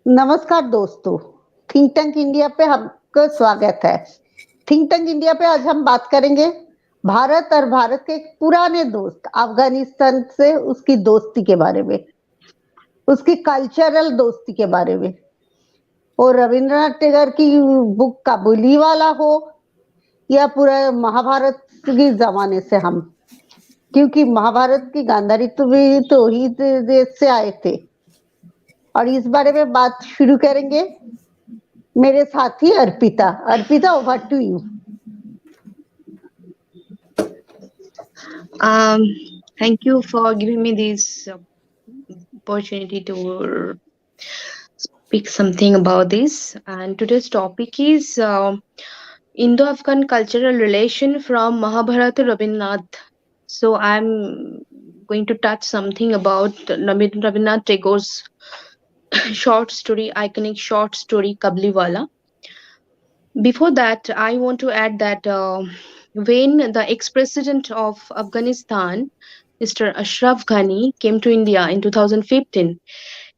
नमस्कार दोस्तों, think tank India पे आपका स्वागत है। थिंक टैंक इंडिया पे आज हम बात करेंगे भारत और भारत के एक पुराने दोस्त अफगानिस्तान से उसकी दोस्ती के बारे में, उसकी कल्चरल दोस्ती के बारे में। और रविंद्रनाथ टैगोर की बुक काबुली वाला हो या पूरा महाभारत के जमाने से हम, क्योंकि महाभारत की गांधारी तो ही देश से आए थे। और इस बारे में बात शुरू करेंगे मेरे साथी Arpita. Arpita, over to you. Thank you for giving me this opportunity to speak something about this. And today's topic is Indo-Afgan cultural relation from Mahabharata to Rabindranath. So I'm going to touch something about Rabindranath Tagore's iconic short story Kabliwala. Before that, I want to add that when the ex-president of Afghanistan, Mr. Ashraf Ghani, came to India in 2015,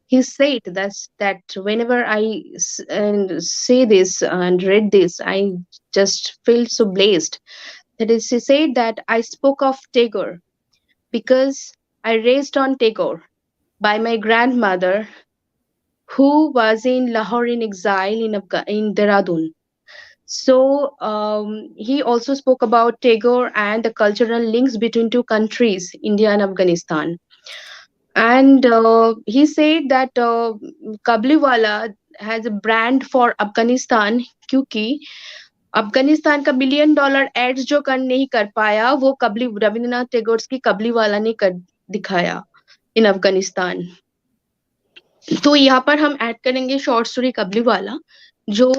he said that whenever I say this and read this, I just feel so blessed. That is, he said that I spoke of Tagore because I raised on Tagore by my grandmother, who was in Lahore in exile in Dehradun. So he also spoke about Tagore and the cultural links between two countries, India and Afghanistan. And he said that Kabliwala has a brand for Afghanistan क्योंकि अफगानिस्तान का $1 billion ads जो नहीं कर पाया वो रविंद्रनाथ टैगोर की कबलीवाला ने कर दिखाया इन अफगानिस्तान। तो यहाँ पर हम ऐड करेंगे शॉर्ट स्टोरी कबलीवाला, जो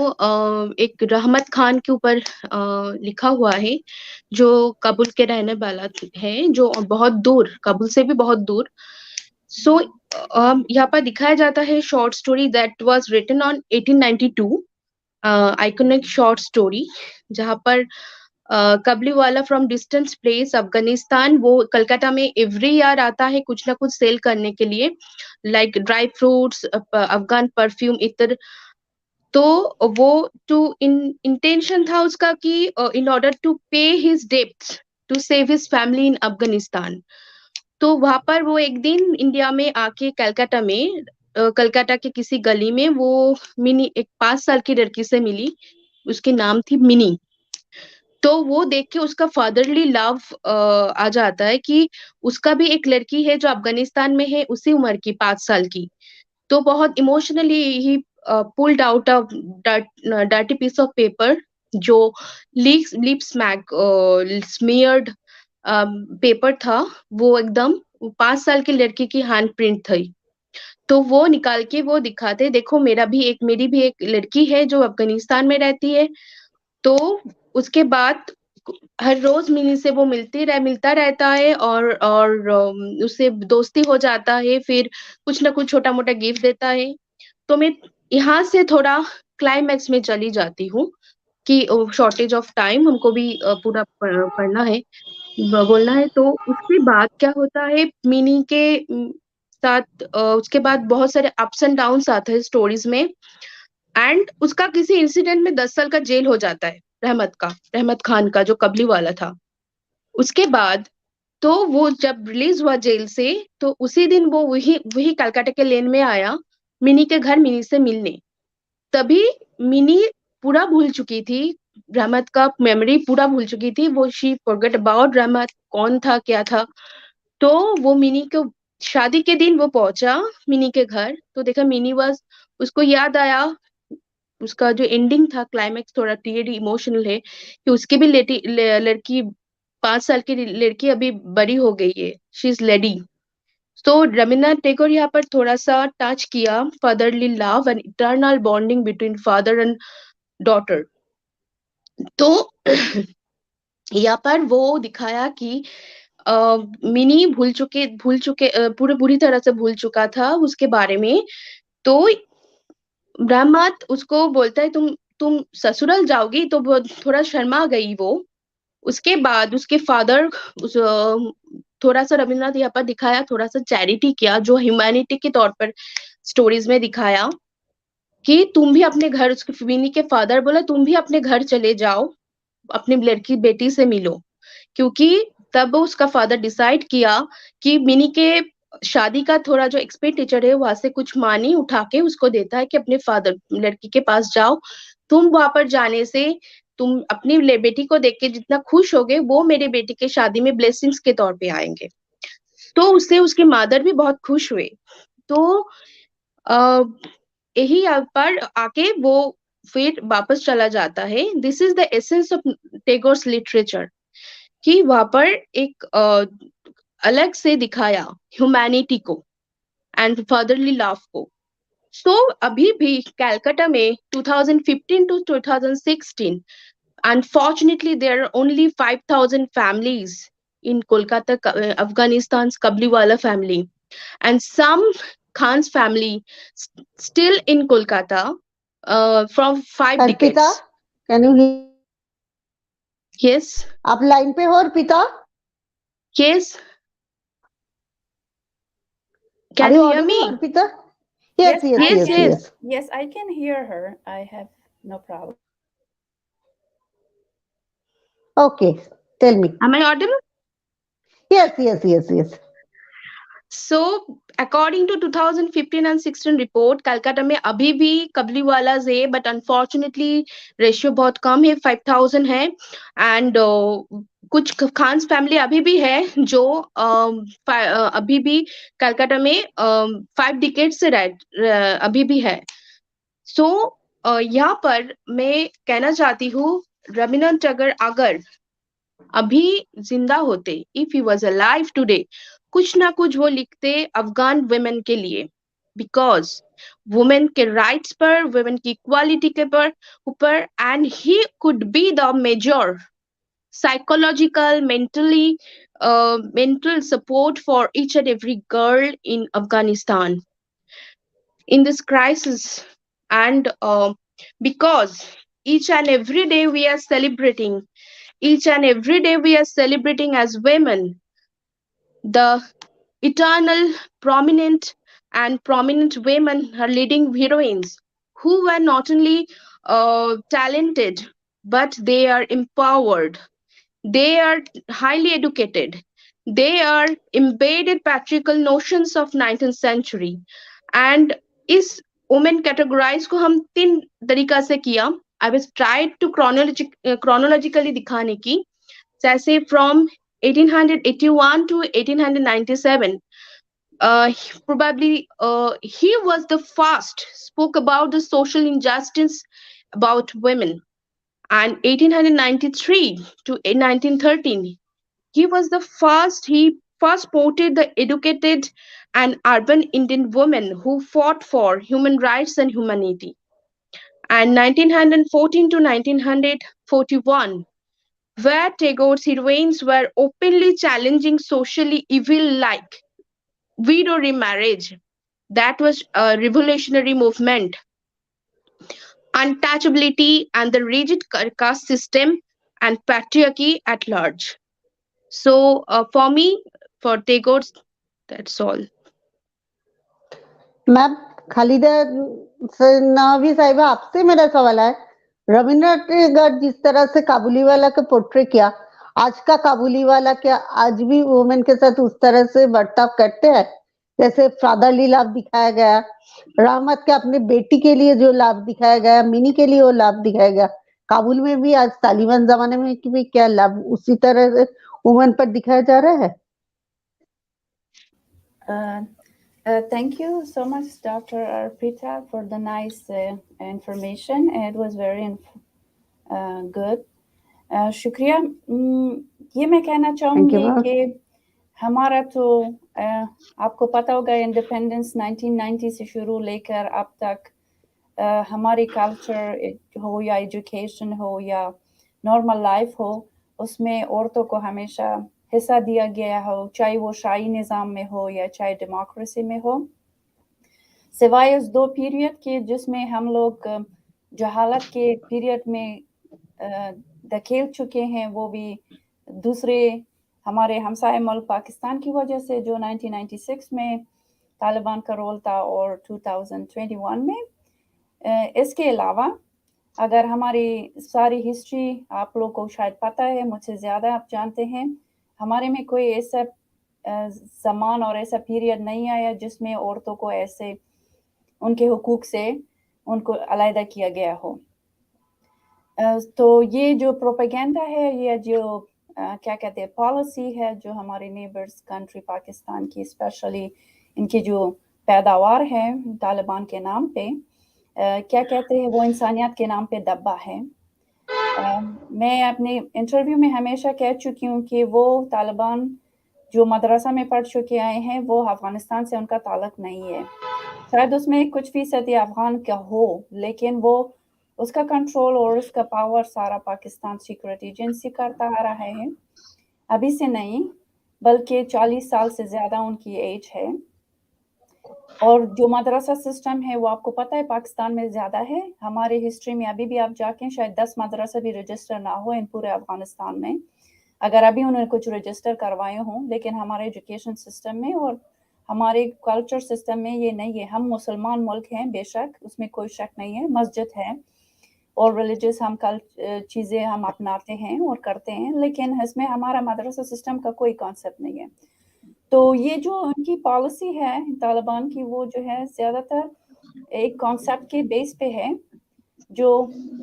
एक रहमत खान के ऊपर लिखा हुआ है, जो काबुल के रहने वाला है, जो बहुत दूर, काबुल से भी बहुत दूर। सो यहाँ पर दिखाया जाता है short story that was written on 1892, iconic short story, जहाँ पर Kabuliwala from distance place Afghanistan, वो कलकत्ता में एवरी ईयर आता है कुछ ना कुछ सेल करने के लिए, like dry fruits, Afghan perfume इत्र। तो वो इंटेंशन था उसका कि in order to pay his debts to save his family in Afghanistan. तो वहां पर वो एक दिन इंडिया में आके कलकत्ता में, कलकत्ता के किसी गली में वो मिनी एक 5 साल की लड़की से मिली, उसकी नाम थी मिनी। तो वो देख के उसका फादरली लव आ जाता है कि उसका भी एक लड़की है जो अफगानिस्तान में है, उसी उम्र की 5 साल की। तो बहुत इमोशनली ही pulled out a dirty piece of paper, जो लिप स्मियर्ड पेपर था, वो एकदम 5 साल की लड़की की हैंड प्रिंट थी। तो वो निकाल के वो दिखाते, देखो मेरी भी एक लड़की है जो अफगानिस्तान में रहती है। तो उसके बाद हर रोज मिनी से वो मिलता रहता है और उससे दोस्ती हो जाता है, फिर कुछ ना कुछ छोटा मोटा गिफ्ट देता है। तो मैं यहाँ से थोड़ा क्लाइमैक्स में चली जाती हूँ कि शॉर्टेज ऑफ टाइम, हमको भी पूरा पढ़ना है, बोलना है। तो उसके बाद क्या होता है मिनी के साथ, उसके बाद बहुत सारे अप्स एंड डाउन्स आते हैं स्टोरीज में, एंड उसका किसी इंसिडेंट में 10 साल का जेल हो जाता है, रहमत खान का, जो कबली वाला था। उसके बाद तो वो जब रिलीज हुआ जेल से, तो उसी दिन वो वही कलकत्ता के लेन में आया मिनी के घर, मिनी से मिलने। तभी मिनी पूरा भूल चुकी थी, रहमत का मेमोरी पूरा भूल चुकी थी, वो शी फॉरगेट अबाउट रहमत कौन था क्या था। तो वो मिनी को शादी के दिन वो पहुंचा मिनी के घर, तो देखा मिनी वाज, उसको याद आया उसका जो एंडिंग था, क्लाइमैक्स थोड़ा टीयर्ड इमोशनल है कि उसकी भी लड़की 5 साल की लड़की अभी बड़ी हो गई है, शी इज लेडी। तो रविन्द्रनाथ टैगोर यहाँ पर थोड़ा सा टच किया fatherly love and eternal bonding between father and daughter. तो यहाँ पर वो दिखाया कि मिनी भूल चुके पूरे बुरी तरह से भूल चुका था उसके बारे में। तो रहमत उसको बोलता है तुम ससुराल जाओगी, तो थोड़ा शर्मा गई वो। उसके बाद उसके फादर थोड़ा सा रविन्द्रनाथ यहाँ पर दिखाया, थोड़ा सा चैरिटी किया, जो ह्यूमैनिटी के तौर पर स्टोरीज में दिखाया। کہ تم بھی اپنے گھر, اس کے منی کے فادر بولا تم بھی اپنے گھر چلے جاؤ, اپنی لڑکی بیٹی سے ملو, کیونکہ تب اس کا فادر ڈیسائیڈ کیا کہ منی کے شادی کا تھوڑا جو ایکسپینڈیچر ہے وہاں سے کچھ مانی اٹھا کے اس کو دیتا ہے کہ اپنے فادر لڑکی کے پاس جاؤ, تم وہاں پر جانے سے تم اپنی بیٹی کو دیکھ کے جتنا خوش ہوگے وہ میرے بیٹی کے شادی میں بلیسنگز کے طور پہ آئیں گے. تو اس سے اس کے مادر بھی بہت خوش ہوئے. تو یہی پر آ کے وہ پھر واپس چلا جاتا ہے. دس از دا ایسنس آف ٹیگورس لٹریچر, کہ وہاں پر ایک الگ سے دکھایا ہیومینٹی کو اینڈ فادرلی لو کو. سو ابھی بھی کلکتہ میں 2015 to 2016 unfortunately there are only 5,000 families in Kolkata, Afghanistan's Kabliwala family, and some Khan's family still in Kolkata from 5 Arpita, decades. can you hear? Yes, आप लाइन पे हो Arpita? yes, Are can you you hear audible, me? Arpita? Yes, yes, I Yes, yes, can. yes. yes. Yes, I can hear her. I have no problem. Okay, tell me. Am I audible? Yes, yes, yes, yes. So according to 2015 and 16 report, Calcutta में अभी भी कबली वालाज है, but unfortunately ratio बहुत कम है, 5,000 है. And कुछ Khans family अभी भी है जो अभी भी कलकत्ता में 5 डिकेड से अभी भी है. सो यहाँ पर मैं कहना चाहती हूँ, रविन्द्रनाथ टैगोर अगर अभी जिंदा होते, if he was alive today, कुछ ना कुछ वो लिखते अफगान वुमेन के लिए, बिकॉज वुमेन के राइट्स पर, वुमेन की इक्वालिटी के पर ऊपर, and he could be the major psychological, mental support for each and every girl in Afghanistan in this crisis. And because each and every day we are celebrating, each and every day we are celebrating as women the eternal prominent women are leading heroines who were not only talented, but they are empowered, they are highly educated, they are embedded patriarchal notions of 19th century. And इस women categorize को हम 3 तरीका से किया. I was tried to chronologically दिखाने की, जैसे from 1881 to 1897. Probably he was the first spoke about the social injustice about women. And 1893 to 1913, he first quoted the educated and urban Indian women who fought for human rights and humanity. And 1914 to 1941, where Tagore's heroines were openly challenging socially evil like widow remarriage. That was a revolutionary movement, untouchability, and the rigid caste system and patriarchy at large. So, for me, for Tagore's, that's all. Ma'am Khalida Nawabi sahiba, आपसे मेरा सवाल है, रविन्द्रनाथ टैगोर जिस तरह से काबुली वाला का portray किया, आज का काबुली वाला क्या आज भी वुमेन के साथ उस तरह से बर्ताव करते हैं जैसे फादरली लाभ दिखाया गया, रहमत के अपने बेटी के लिए जो लाभ दिखाया गया, मिनी के लिए वो लाभ दिखाया गया, काबुल में भी आज तालिबान जमाने में भी क्या लाभ उसी तरह से वुमेन पर दिखाया जा रहा है? Thank you so much, Dr. Arpita, for the nice information. It was very good. शुक्रिया. ये मैं कहना चाहूँगी कि हमारा तो आपको पता होगा इंडिपेंडेंस 1990 से शुरू लेकर अब तक हमारी कल्चर हो या एजुकेशन हो या नॉर्मल लाइफ हो, उसमें औरतों को हमेशा हिस्सा दिया गया हो, चाहे वो शाही निज़ाम में हो या चाहे डेमोक्रेसी में हो, सिवाय उस 2 पीरियड के जिसमें हम लोग जहालत के पीरियड में धकेल चुके हैं, वो भी दूसरे हमारे हमसाए मुल्क पाकिस्तान की वजह से, जो 1996 में तालिबान का रोल था और 2021 में. اس کے علاوہ اگر ہماری ساری ہسٹری آپ لوگ کو شاید پتہ ہے، مجھ سے زیادہ آپ جانتے ہیں، ہمارے میں کوئی ایسا زمان اور ایسا پیریڈ نہیں آیا جس میں عورتوں کو ایسے ان کے حقوق سے ان کو علیحدہ کیا گیا ہو. تو یہ جو پروپیگنڈا ہے، یہ جو کیا کہتے ہیں پالیسی ہے جو ہمارے نیبرز کنٹری پاکستان کی اسپیشلی ان کی جو پیداوار ہے طالبان کے نام پہ، کیا کہتے ہیں وہ انسانیت کے نام پہ دبا ہے. میں اپنے انٹرویو میں ہمیشہ کہہ چکی ہوں کہ وہ طالبان جو مدرسہ میں پڑھ چکے آئے ہیں وہ افغانستان سے ان کا تعلق نہیں ہے. شاید اس میں کچھ فیصدی افغان کا ہو، لیکن وہ اس کا کنٹرول اور اس کا پاور سارا پاکستان سیکرٹ ایجنسی کرتا آ رہا ہے. ابھی سے نہیں بلکہ 40 سال سے زیادہ ان کی ایج ہے. اور جو مدرسہ سسٹم ہے وہ آپ کو پتہ ہے پاکستان میں زیادہ ہے. ہمارے ہسٹری میں ابھی بھی آپ جا کے شاید 10 مدرسہ بھی رجسٹر نہ ہو ان پورے افغانستان میں، اگر ابھی انہوں نے کچھ رجسٹر کروائے ہوں. لیکن ہمارے ایجوکیشن سسٹم میں اور ہمارے کلچر سسٹم میں یہ نہیں ہے. ہم مسلمان ملک ہیں بے شک، اس میں کوئی شک نہیں ہے، مسجد ہے اور ریلیجیس ہم چیزیں ہم اپناتے ہیں اور کرتے ہیں، لیکن اس میں ہمارا مدرسہ سسٹم کا کوئی کانسیپٹ نہیں ہے. تو یہ جو ان کی پالیسی ہے طالبان کی، وہ جو ہے زیادہ تر ایک کانسیپٹ کے بیس پہ ہے جو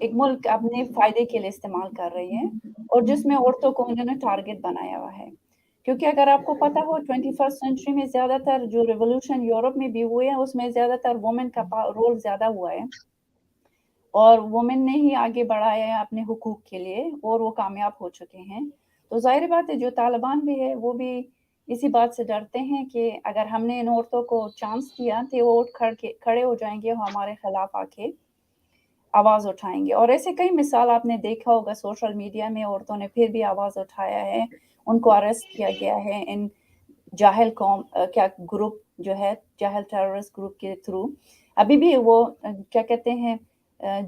ایک ملک اپنے فائدے کے لیے استعمال کر رہی ہے، اور جس میں عورتوں کو انہوں نے ٹارگٹ بنایا ہوا ہے. کیونکہ اگر آپ کو پتہ ہو 21 سینچری میں زیادہ تر جو ریولوشن یورپ میں بھی ہوئے ہیں اس میں زیادہ تر وومن کا رول زیادہ ہوا ہے، اور وومن نے ہی آگے بڑھایا ہے اپنے حقوق کے لیے اور وہ کامیاب ہو چکے ہیں. تو ظاہر بات ہے جو طالبان بھی ہے وہ بھی اسی بات سے ڈرتے ہیں کہ اگر ہم نے ان عورتوں کو چانس دیا تو وہ کھڑے ہو جائیں گے اور ہمارے خلاف آ کے آواز اٹھائیں گے. اور ایسے کئی مثال آپ نے دیکھا ہوگا سوشل میڈیا میں، عورتوں نے پھر بھی آواز اٹھایا ہے، ان کو اریسٹ کیا گیا ہے ان جاہل قوم کیا گروپ جو ہے جاہل ٹیررسٹ گروپ کے تھرو. ابھی بھی وہ کیا کہتے ہیں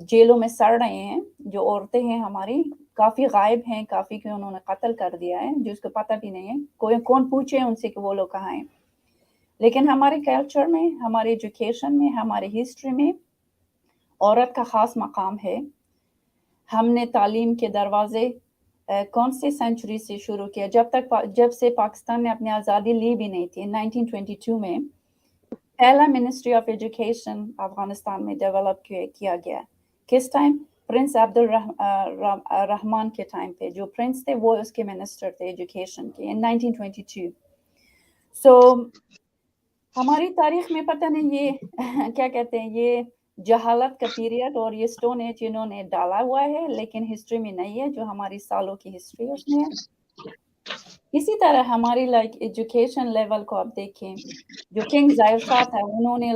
جیلوں میں سڑ رہے ہیں. جو عورتیں ہیں ہماری کافی غائب ہیں، کافی کہ انہوں نے قتل کر دیا ہے جس کو پتہ بھی نہیں ہے، کون پوچھے ان سے کہ وہ لوگ کہاں ہیں. لیکن ہمارے کلچر میں، ہمارے ایجوکیشن میں، ہمارے ہسٹری میں عورت کا خاص مقام ہے. ہم نے تعلیم کے دروازے کون سی سینچری سے شروع کیا؟ جب سے پاکستان نے اپنی آزادی لی بھی نہیں تھی. 1922 میں پہلا منسٹری آف ایجوکیشن افغانستان میں ڈیولپ کیا گیا. کس ٹائم؟ پرنس عبد الرحمان کے ٹائم پہ. جو پرنس تھے وہ اس کے منسٹر تھے ایجوکیشن کے in 1922. ہماری تاریخ میں پتہ نہیں یہ کیا کہتے ہیں یہ جہالت کا پیریڈ اور یہ سٹون ایج انہوں نے ڈالا ہوا ہے، لیکن ہسٹری میں نہیں ہے. جو ہماری سالوں کی ہسٹری اس میں ہے. اسی طرح ہماری ایجوکیشن لیول کو آپ دیکھیں، جو کنگ ظاہر شاہ تھا انہوں نے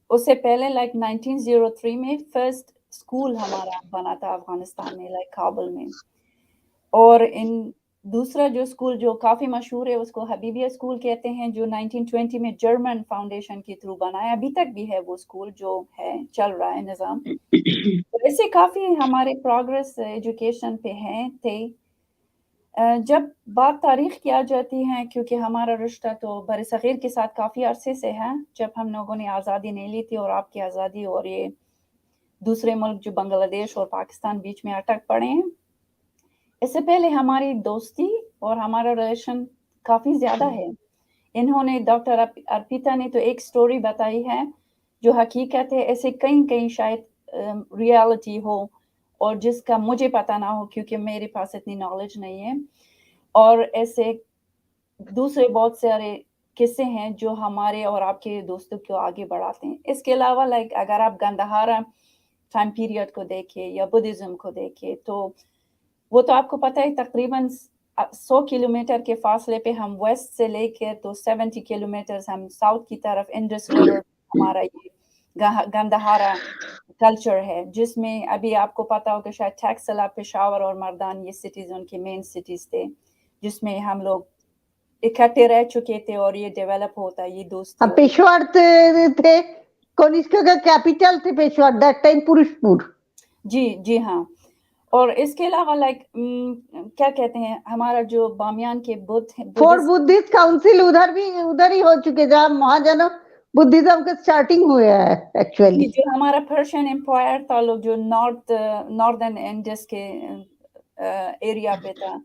اس سے پہلے 1903 میں فرسٹ اسکول ہمارا بنا تھا افغانستان میں کابل میں. اور دوسرا جو اسکول جو کافی مشہور ہے اس کو حبیبیہ اسکول کہتے ہیں، جو 1920 میں جرمن فاؤنڈیشن کے تھرو بنایا. ابھی تک بھی ہے وہ اسکول جو ہے، چل رہا ہے نظام. ایسے کافی ہمارے پروگرس ایجوکیشن پہ تھے. جب بات تاریخ کی آ جاتی ہے، کیونکہ ہمارا رشتہ تو بر صغیر کے ساتھ کافی عرصے سے ہے، جب ہم لوگوں نے آزادی نہیں لی تھی اور آپ کی آزادی اور یہ دوسرے ملک جو بنگلہ دیش اور پاکستان بیچ میں اٹک پڑے ہیں. اس سے پہلے ہماری دوستی اور ہمارا ریلیشن کافی زیادہ ہے. انہوں نے ڈاکٹر ارپیتا نے تو ایک سٹوری بتائی ہے جو حقیقت ہے. ایسے کئی شاید ریالٹی ہو اور جس کا مجھے پتہ نہ ہو کیونکہ میرے پاس اتنی نالج نہیں ہے. اور ایسے دوسرے بہت سارے قصے ہیں جو ہمارے اور آپ کے دوستوں کو آگے بڑھاتے ہیں. اس کے علاوہ اگر آپ گندہارا ٹائم پیریڈ کو دیکھیں یا بدھزم کو دیکھیں تو وہ تو آپ کو پتہ ہے تقریباً 100 کلومیٹر کے فاصلے پہ ہم ویسٹ سے لے کے تو 70 کلومیٹر ہم ساؤتھ کی طرف انڈس ریور ہمارا یہ گندہارا کلچر ہے، جس میں ابھی آپ کو پتہ ہو کہ شاید ٹیکسلا، پشاور اور مردان یہ سٹیز ان کے مین سٹیز تھے جس میں ہم لوگ اکٹھے رہ چکے تھے اور یہ ڈیولپ ہوتا یہ دوستی. پیشور تھے کنشک کا کیپیٹل تھے پیشور دیٹ ٹائم پورشپور. جی ہاں. اور اس کے علاوہ کیا کہتے ہیں ہمارا جو بامیان کے فورٹ بدھسٹ کاؤنسل ادھر ہی ہو چکے جہاں مہاجن बुद्धिज्म का स्टार्टिंग हुआ है एक्चुअली। जो हमारा पर्शियन एम्पायर था, लोग जो नॉर्दर्न इंडस के एरिया पे था,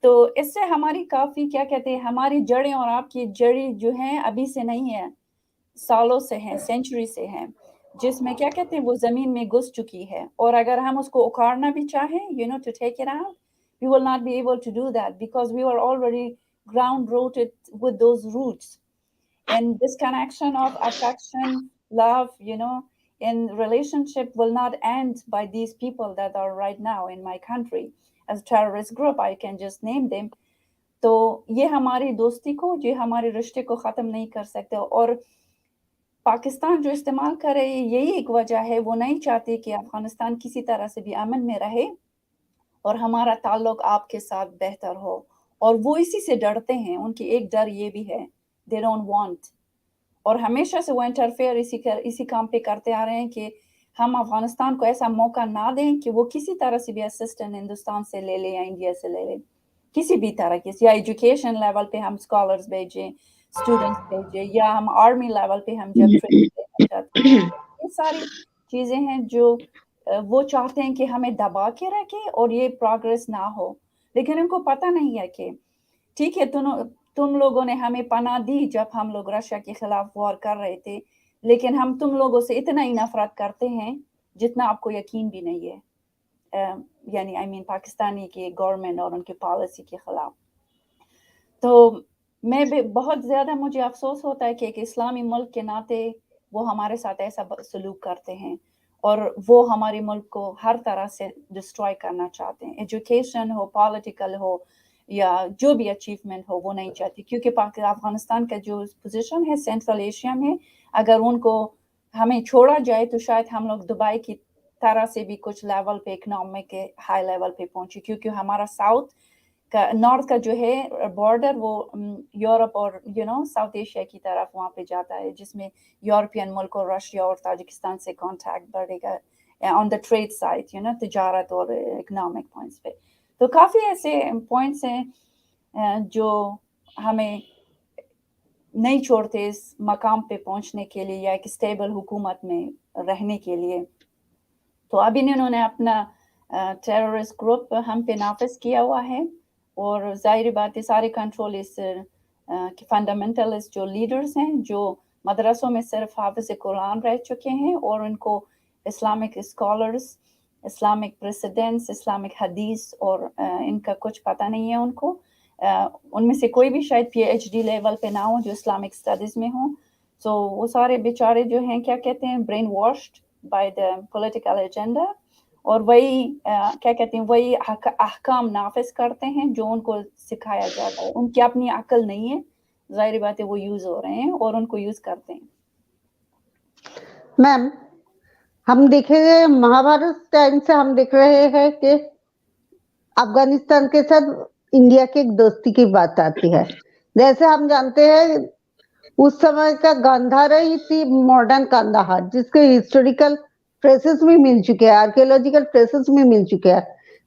तो इससे हमारी काफी क्या कहते हैं, हमारी जड़ें और आपकी जड़ी जो हैं अभी से नहीं है, सालों से हैं, सेंचुरी से हैं, जिसमें क्या कहते हैं वो जमीन में घुस चुकी है। और अगर हम उसको उखाड़ना भी चाहें, you know, to take it out, we will not be able to do that because we were already ground rooted with those roots. And this connection of affection, love, you know, in relationship will not end by these people that are right now in my country as terrorist group. I can just name them. तो ये हमारी दोस्ती को, ये हमारे रिश्ते को ख़त्म नहीं कर सकते। और पाकिस्तान जो इस्तेमाल करे, यही एक वजह है, वो नहीं चाहते कि अफगानिस्तान किसी तरह से भी अमन में रहे और हमारा ताल्लुक आपके साथ बेहतर हो। और वो इसी से डरते हैं, उनकी एक डर ये भी है, they don't want। और हमेशा से वो इंटरफेयर इसी काम पे करते आ रहे हैं कि हम अफगानिस्तान को ऐसा मौका ना दें कि वो किसी तरह से भी असिस्टेंट हिंदुस्तान से ले ले या इंडिया से ले ले, किसी भी तरह के, या एजुकेशन लेवल पे हम स्कॉलर्स भेजें, स्टूडेंट्स भेजें, या हम आर्मी लेवल पे हम जब ट्रेनिंग देना चाहते हैं। ये सारी चीज़ें हैं जो वो चाहते हैं कि हमें दबा के रखें और ये प्रोग्रेस ना हो। लेकिन उनको पता नहीं है कि ठीक है, तुम लोगों ने हमें पनाह दी जब हम लोग रशिया के खिलाफ वॉर कर रहे थे, लेकिन हम तुम लोगों से इतना ही नफरत करते हैं जितना आपको यकीन भी नहीं है, यानी आई मीन पाकिस्तानी के गवर्नमेंट और उनके पॉलिसी के खिलाफ। तो मैं भी बहुत ज़्यादा, मुझे अफसोस होता है कि एक इस्लामी मुल्क के नाते वो हमारे साथ ऐसा सलूक करते हैं और वो हमारे मुल्क को हर तरह से डिस्ट्रॉय करना चाहते हैं। एजुकेशन हो, पॉलिटिकल हो, या जो भी अचीवमेंट हो, वो नहीं चाहती, क्योंकि अफगानिस्तान का जो पोजीशन है सेंट्रल एशिया में, अगर उनको हमें छोड़ा जाए तो शायद हम लोग दुबई की तरह से भी कुछ लेवल पे इकोनॉमिक के हाई लेवल पे पहुंचे, क्योंकि हमारा साउथ का, नॉर्थ का जो है बॉर्डर वो यूरोप और साउथ एशिया की तरफ वहाँ पे जाता है, जिसमें यूरोपियन मुल्क और रशिया और ताजिकिस्तान से कॉन्टैक्ट बढ़ेगा ऑन द ट्रेड साइड, तिजारत और इकोनॉमिक पॉइंट्स पे। तो काफ़ी ऐसे पॉइंट्स हैं जो हमें नहीं छोड़ते इस मकाम पे पहुंचने के लिए या एक स्टेबल हुकूमत में रहने के लिए। तो अभी इन्होंने अपना टेररिस्ट ग्रुप हम पे नाफिज किया हुआ है, और ज़ाहिर बात है सारे कंट्रोल इस फंडामेंटलिस्ट जो लीडर्स हैं, जो मदरसों में सिर्फ हाफिज़ कुरान रह चुके हैं और उनको Islamic scholars, Islamic presidents, Islamic हदीस और इनका कुछ पता नहीं है उनको। उनमें से कोई भी शायद PhD लेवल पे ना हो जो इस्लामिक स्टडीज़ में हो। तो वो सारे बेचारे जो हैं, क्या कहते हैं, brain washed by the political agenda, और वही क्या कहते हैं, वही अहकाम नाफिज करते हैं जो उनको सिखाया जाता है। उनकी अपनी अकल नहीं है, ज़ाहिर बात है वो यूज़ हो रहे हैं और उनको यूज़ करते हैं। मैम, हम देखेंगे महाभारत टाइम से हम देख रहे हैं कि अफगानिस्तान के साथ इंडिया की एक दोस्ती की बात आती है। जैसे हम जानते हैं उस समय का गांधार ही थी मॉडर्न कांदाहार, जिसके हिस्टोरिकल ट्रेसेस भी मिल चुके हैं, आर्कियोलॉजिकल ट्रेसेस भी मिल चुके हैं,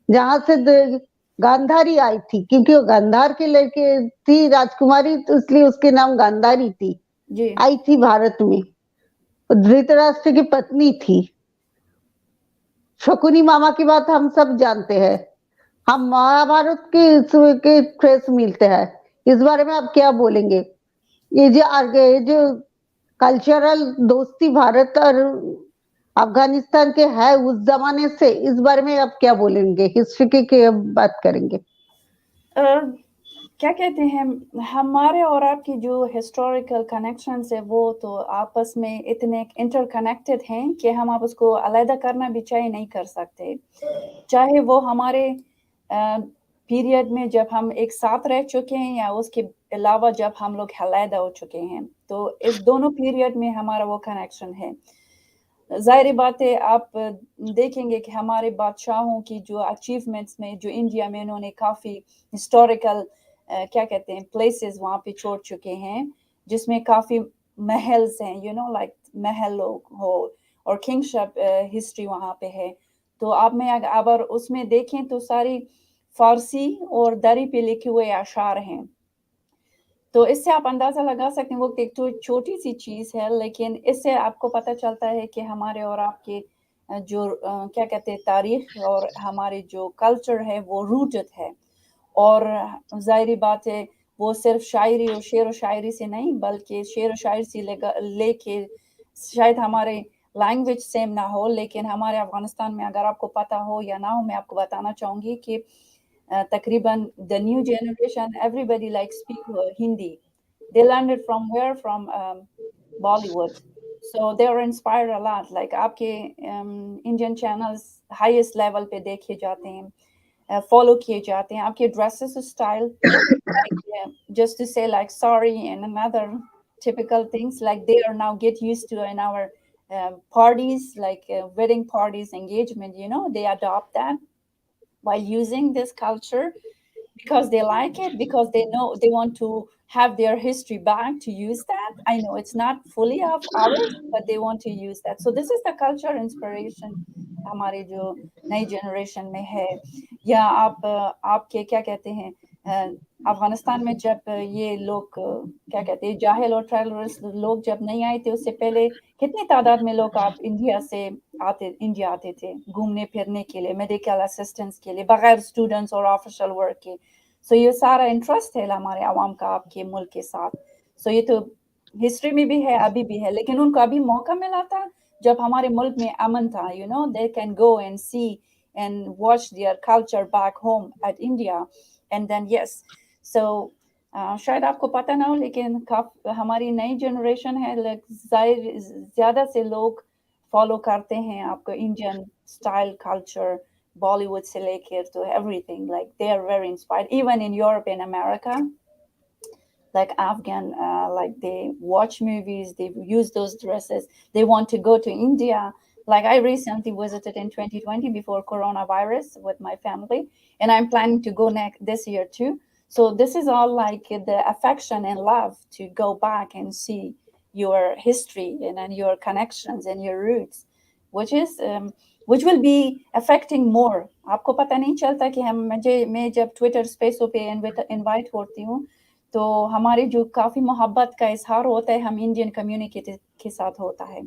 जहां से गांधारी आई थी, क्योंकि वो गांधार की लड़की थी, राजकुमारी, तो इसलिए उसके नाम गांधारी थी। आई थी भारत में, धृतराष्ट्र की पत्नी थी। शकुनी मामा की बात हम सब जानते हैं। हम महाभारत के ट्रेस मिलते हैं। इस बारे में आप क्या बोलेंगे? ये जो कल्चरल दोस्ती भारत और अफगानिस्तान के है उस जमाने से, इस बारे में आप क्या बोलेंगे? हिस्ट्री की बात करेंगे। क्या कहते हैं, हमारे और आपकी जो हिस्टोरिकल कनेक्शन है वो तो आपस में इतने इंटरकनेक्टेड हैं कि हम आप उसको अलग करना भी चाहे नहीं कर सकते। चाहे वो हमारे पीरियड में जब हम एक साथ रह चुके हैं या उसके अलावा जब हम लोग अलग हो चुके हैं, तो इस दोनों पीरियड में हमारा वो कनेक्शन है। ज़ाहिर बात है, आप देखेंगे कि हमारे बादशाहों की जो अचीवमेंट्स में, जो इंडिया में इन्होंने काफ़ी हिस्टोरिकल क्या कहते हैं प्लेसेस वहाँ पे छोड़ चुके हैं, जिसमें काफ़ी महल्स हैं, लाइक महल हो और किंगशिप हिस्ट्री वहाँ पे है। तो आप में अगर उसमें देखें तो सारी फारसी और दरी पे लिखे हुए अशार हैं। तो इससे आप अंदाज़ा लगा सकते हैं वो एक तो छोटी सी चीज़ है, लेकिन इससे आपको पता चलता है कि हमारे और आपके जो क्या कहते हैं तारीख और हमारे जो कल्चर है वो रूटेड है। और ज़ाहिर बात है वो सिर्फ शायरी और शेर व शायरी से नहीं, बल्कि शेर व शायरी से लेके शायद हमारे लैंग्वेज सेम ना हो, लेकिन हमारे अफ़गानिस्तान में अगर आपको पता हो या ना हो, मैं आपको बताना चाहूँगी कि तकरीबन the new generation everybody like speak Hindi. They learned it from where? From Bollywood. So they are inspired a lot. Like आपके Indian channels highest level पे देखे जाते हैं, follow किए जाते हैं. आपके dresses style, like just to say like sorry and another typical things like they are now get used to in our parties, like wedding parties, engagement. You know, they adopt that while using this culture because they like it, because they know they want to have their history back to use that. I know it's not fully of ours, but they want to use that. So this is the culture inspiration हमारे जो नई generation में है. या आपके क्या कहते हैं अफगानिस्तान में जब ये लोग क्या कहते हैं जाहिल और ट्रैवलर्स लोग जब नहीं आए थे, उससे पहले कितनी तादाद में लोग आप इंडिया आते थे घूमने फिरने के लिए, मेडिकल असिस्टेंस के लिए, बगैर स्टूडेंट्स और ऑफिशियल वर्क के. सो ये सारा इंटरेस्ट है हमारे आवाम का आपके मुल्क के साथ. सो ये तो हिस्ट्री में भी है, अभी भी है, लेकिन उनको अभी मौका मिला था जब हमारे मुल्क में अमन था. You know they can go and see and watch their culture back home at India. And then yes, so शायद आपको पता ना हो, लेकिन हमारी नई जनरेशन है, ज़्यादा से लोग फॉलो करते हैं आपको इंडियन स्टाइल कल्चर, Bollywood से लेकर to everything. Like they are very inspired. Even in Europe and America, like Afghan, like they watch movies, they use those dresses. They want to go to India. Like I recently visited in 2020 before coronavirus with my family, and I'm planning to go this year too. So this is all like the affection and love to go back and see your history and your connections and your roots, which will be affecting more. आपको पता नहीं चलता कि मैं जब Twitter स्पेसों पे invite होती हूँ तो हमारी जो काफ़ी मोहब्बत का इजहार होता है हम इंडियन कम्युनिटी के साथ होता है,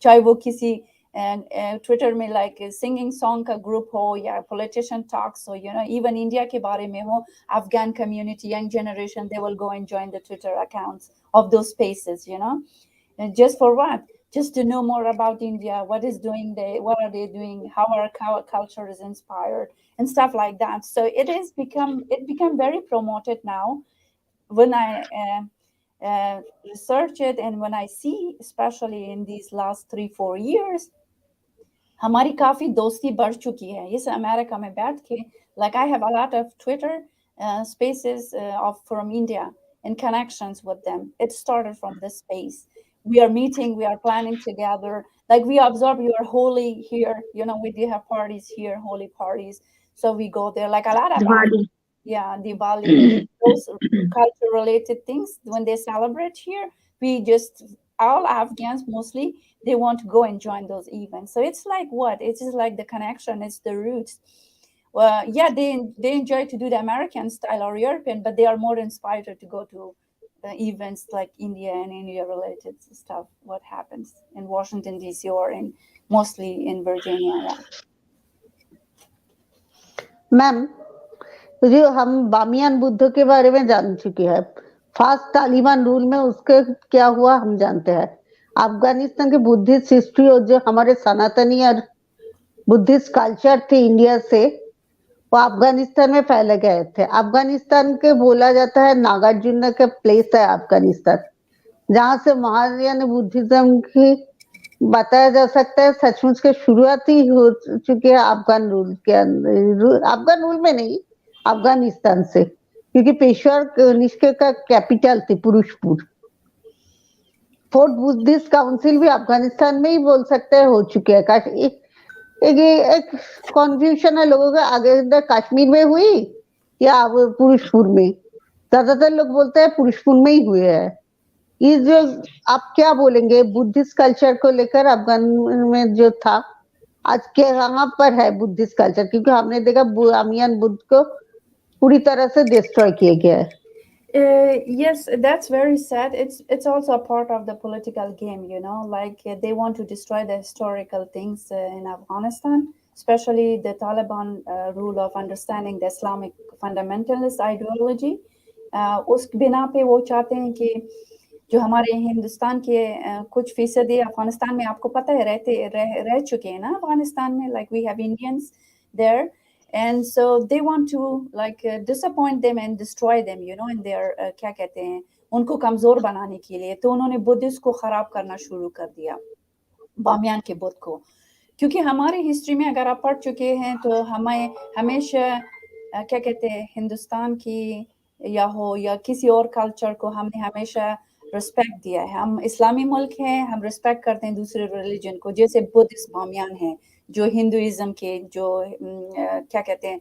चाहे वो किसी ट्विटर में लाइक सिंगिंग सॉन्ग का ग्रुप हो या पॉलिटिशियन टॉक्स हो, यू नो इवन इंडिया के बारे में हो, Afghan community young generation they will go and join the Twitter accounts of those spaces, you know, just for what? Just to know more about India, what is doing they, what are they doing, how our culture is inspired and stuff like that. So it become very promoted now. When I research it and when I see, especially in these last 3-4 years, हमारी काफ़ी दोस्ती बढ़ चुकी है इस America में बैठ के. Like I have a lot of Twitter spaces from India and connections with them. It started from this space. We are meeting, we are planning together. Like we observe your Holi here, you know, we do have parties here, Holi parties. So we go there, like a lot of Diwali, those culture related things. When they celebrate here, we just, all Afghans mostly, they want to go and join those events. So it's like what? It's just like the connection, it's the roots. Well, yeah, they enjoy to do the American style or European, but they are more inspired to go to events like India and India related stuff, what happens in Washington DC or in mostly in Virginia. Yeah. Ma'am, जो हम Bamiyan Buddha के बारे में जान चुके हैं, fast Taliban rule में उसके क्या हुआ हम जानते हैं. अफगानिस्तान के बुद्धिस्ट हिस्ट्री और जो हमारे सनातनी और बुद्धिस्ट कल्चर थे इंडिया से, वो अफगानिस्तान में फैले गए थे. अफगानिस्तान के बोला जाता है नागार्जुन का प्लेस है अफगानिस्तान, जहां से महायान बुद्धिज्म की बताया जा सकता है सचमुच के शुरुआती हो चुकी है अफगान रूल के अंदर. अफगान रूल में नहीं, अफगानिस्तान से, क्योंकि पेशवर निष्के का कैपिटल थी पुरुषपुर. फोर्थ बुद्धिस्ट काउंसिल भी अफगानिस्तान में ही बोल सकते हैं हो चुके हैं. एक कन्फ्यूजन है लोगों का, आगे कश्मीर में हुई या पुरुषपुर में. ज्यादातर लोग बोलते हैं पुरुषपुर में ही हुए हैं. ये जो आप क्या बोलेंगे बुद्धिस्ट कल्चर को लेकर अफगान में जो था, आज के कहाँ पर है बुद्धिस्ट कल्चर? क्योंकि हमने देखा बामियान बुद्ध को पूरी तरह से डिस्ट्रॉय किया गया है. Yes, that's very sad. It's also a part of the political game, you know. Like they want to destroy the historical things in Afghanistan, especially the Taliban rule of understanding the Islamic fundamentalist ideology. उस बिना पे वो चाहते हैं कि जो हमारे हिंदुस्तान के कुछ फीसदी अफगानिस्तान में आपको पता है रह चुके हैं ना अफगानिस्तान में, like we have Indians there. And so they want to like disappoint them and destroy them, you know, in their क्या कहते हैं उनको कमजोर बनाने के लिए. तो उन्होंने बुद्धिस्ट को खराब करना शुरू कर दिया, बामियान के बुद्ध को. क्योंकि हमारे हिस्ट्री में अगर आप पढ़ चुके हैं तो हमें हमेशा क्या कहते हैं हिंदुस्तान की या किसी और कल्चर को हमने हमेशा रिस्पेक्ट दिया है. हम इस्लामी मुल्क हैं, हम रिस्पेक्ट करते हैं दूसरे रिलीजन को. जैसे बुद्धिस्ट बामियान हैं जो हिंदुइज्म के जो क्या कहते हैं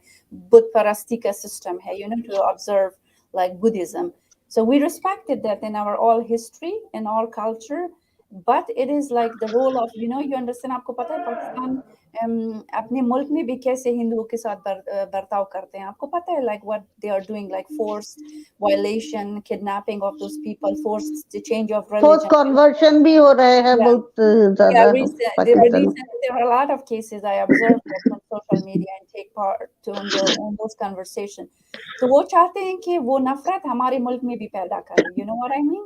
बुद्ध परस्ती का सिस्टम है, you know, to observe like Buddhism. So we respected that in our all history and all culture, but it is like the role of, you know, you understand. आपको पता है पाकिस्तान अपने मुल्क में भी कैसे हिंदुओं के साथ बर्ताव करते हैं. आपको पता है like what they are doing, like forced violation, kidnapping of those people, forced change of religion. Forced conversion भी हो रहे हैं बहुत ज़्यादा पाकिस्तान में. There are a lot of cases I observed that on social media and take part on those conversations. तो वो चाहते हैं कि वो नफरत हमारे मुल्क में भी पैदा करें. You know what I mean?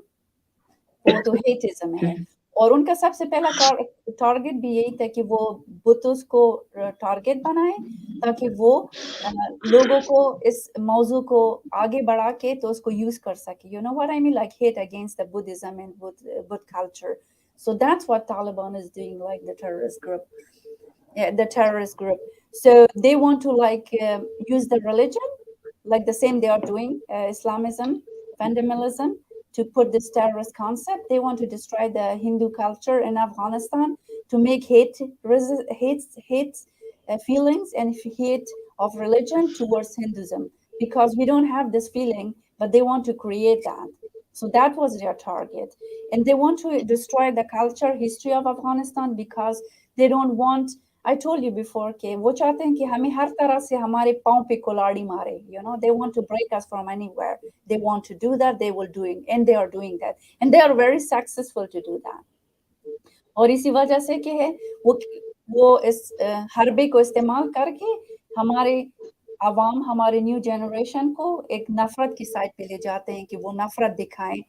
वो तो हेटिज्म है. और उनका सबसे पहला टारगेट भी यही था कि वो बुद्धिस्ट को टारगेट बनाए ताकि वो लोगों को इस मौजू को आगे बढ़ा के तो उसको यूज कर सके. You know what I mean? Like hate against the Buddhism and Buddha culture. So that's what Taliban is doing, like the terrorist group. Yeah, the terrorist group. So they want to like use the religion, like the same they are doing Islamism, fundamentalism, to put this terrorist concept. They want to destroy the Hindu culture in Afghanistan, to make hate feelings and hate of religion towards Hinduism, because we don't have this feeling, but they want to create that. So that was their target. And they want to destroy the culture, history of Afghanistan, because they don't want, I told you before कि वो चाहते हैं कि हमें हर तरह से हमारे पाँव पे कुल्हाड़ी मारे. You know, they want to break us from anywhere. They want to do that. They will doing, and they are doing that, and they are very successful to do that. और इसी वजह से कि है वो इस हरबे को इस्तेमाल करके हमारे आवाम, हमारे न्यू जनरेशन को एक नफरत की साइड पे ले जाते हैं कि वो नफरत दिखाएं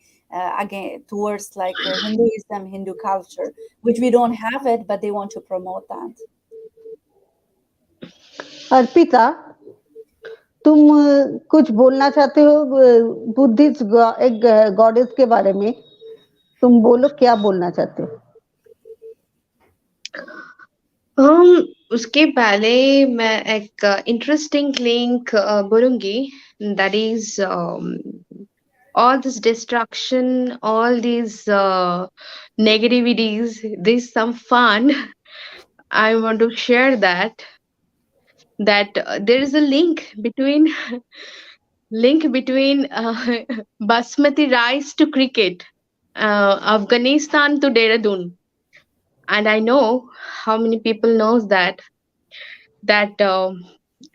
again towards like Hinduism, Hindu culture, which we don't have it, but they want to promote that. Arpita, तुम कुछ बोलना चाहते हो बुद्धिस्ट एक गॉडेस के बारे में? तुम बोलो, क्या बोलना चाहते हो? उसके पहले मैं एक इंटरेस्टिंग लिंक बोलूंगी. That is all this destruction, all these negativities, there's some fun. I want to share that there is a link between basmati rice to cricket, Afghanistan to Dehradun. And I know how many people knows that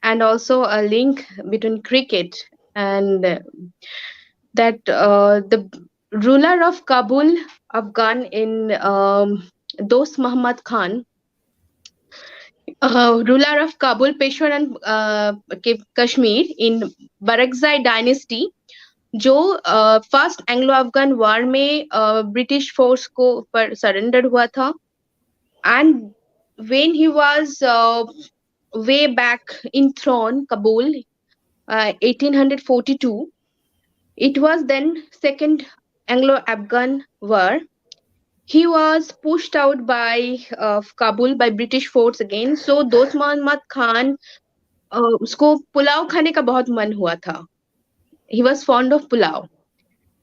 and also a link between cricket and that the ruler of Kabul, Afghan in Dost Muhammad Khan, ruler of Kabul, Peshawar and Kashmir in Barakzai dynasty, जो first Anglo Afghan war में British force को पर surrender हुआ था. And when he was way back in throne Kabul 1842, it was then second Anglo-Afghan war. He was pushed out by Kabul by British force again. So Dost Muhammad Khan उसको पुलाव खाने का बहुत मन हुआ था. He was fond of pulao.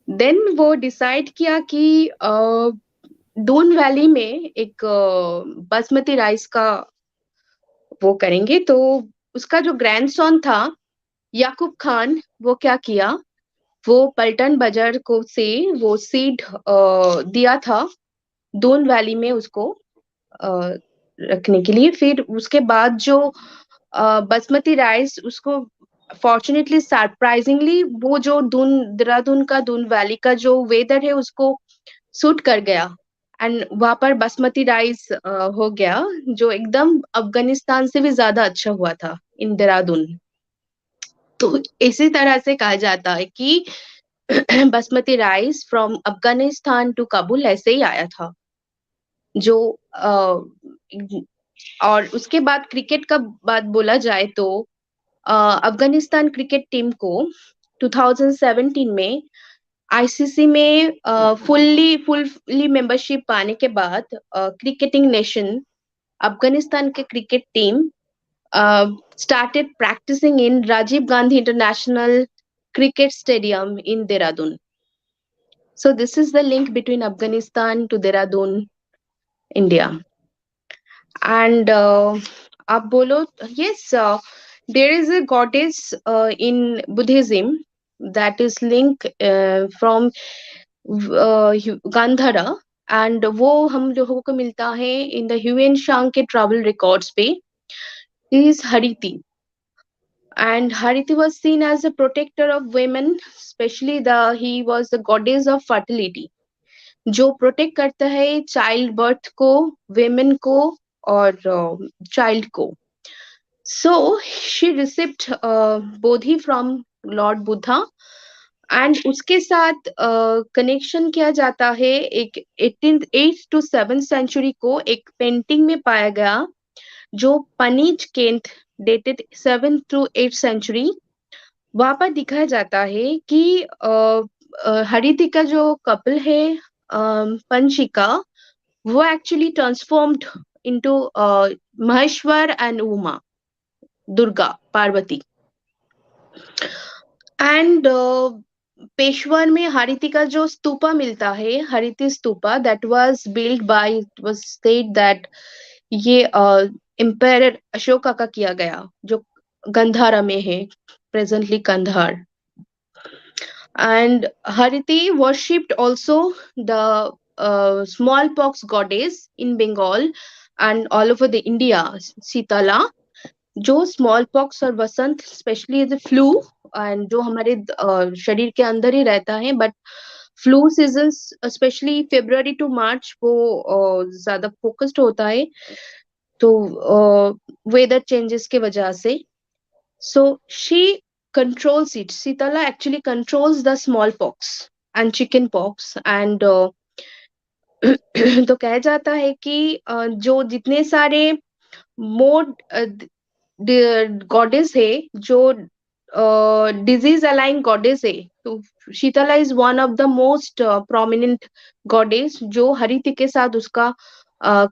Then वो decide किया कि डून वैली में एक बासमती राइस का वो करेंगे. तो उसका जो ग्रैंडसन था याकूब खान, वो क्या किया, वो पल्टन बाजार को से वो सीड दिया था डून वैली में उसको रखने के लिए. फिर उसके बाद जो बासमती राइस उसको फॉर्चुनेटली सरप्राइजिंगली वो जो देहरादून का दून वैली का जो वेदर है उसको सूट कर गया एंड वहां पर बासमती राइस हो गया जो एकदम अफगानिस्तान से भी ज्यादा अच्छा हुआ था इन देहरादून। तो इसी तरह से कहा जाता है कि basmati rice from Afghanistan to Kabul ऐसे ही आया था। जो और उसके बाद क्रिकेट का बात बोला जाए तो अफगानिस्तान क्रिकेट टीम को 2017 में आईसीसी में फुल्ली मेंबरशिप पाने के बाद क्रिकेटिंग नेशन अफगानिस्तान के cricket team started practicing in Rajiv Gandhi International Cricket Stadium in Dehradun. So this is the link between Afghanistan to Dehradun, India. And आप बोलो, yes, there is a goddess in Buddhism that is linked from Gandhara, and वो हम लोगों को मिलता है in the Huyen Shang के travel records पे. He is Hariti. And Hariti was seen as a protector of women, especially he was the goddess of fertility, जो protect करता है चाइल्ड बर्थ को, women को और child को. So she received Bodhi from Lord Buddha, and उसके साथ connection किया जाता है एक 8th to 7th century को एक पेंटिंग में पाया गया जो पनीज केंट dated 7th to 8th century. वहां पर दिखाया जाता है कि हरिति का जो कपल है पंचिका वो actually transformed into Maheshwar and Uma, Durga Parvati. And पेशवर में हरिति का जो स्तूपा मिलता है, Hariti stupa, that was build by, it was state that ये एम्पायर अशोका का किया गया जो गंधारा में है, presently Kandahar. And Hariti worshipped also the smallpox goddess in Bengal and all over the India, Sitala, जो smallpox और वसंत स्पेशली the flu and जो हमारे शरीर के अंदर ही रहता है, but flu season specially February to March वो ज्यादा फोकस्ड होता है तो वेदर चेंजेस के वजह से. So she controls it. Sitala actually controls the smallpox and chickenpox. And तो कहा जाता है कि जो जितने सारे मोड गॉडेस है जो डिजीज अलाइंग गॉडेस है, तो Shitala is one of the most prominent goddess जो हरिति के साथ उसका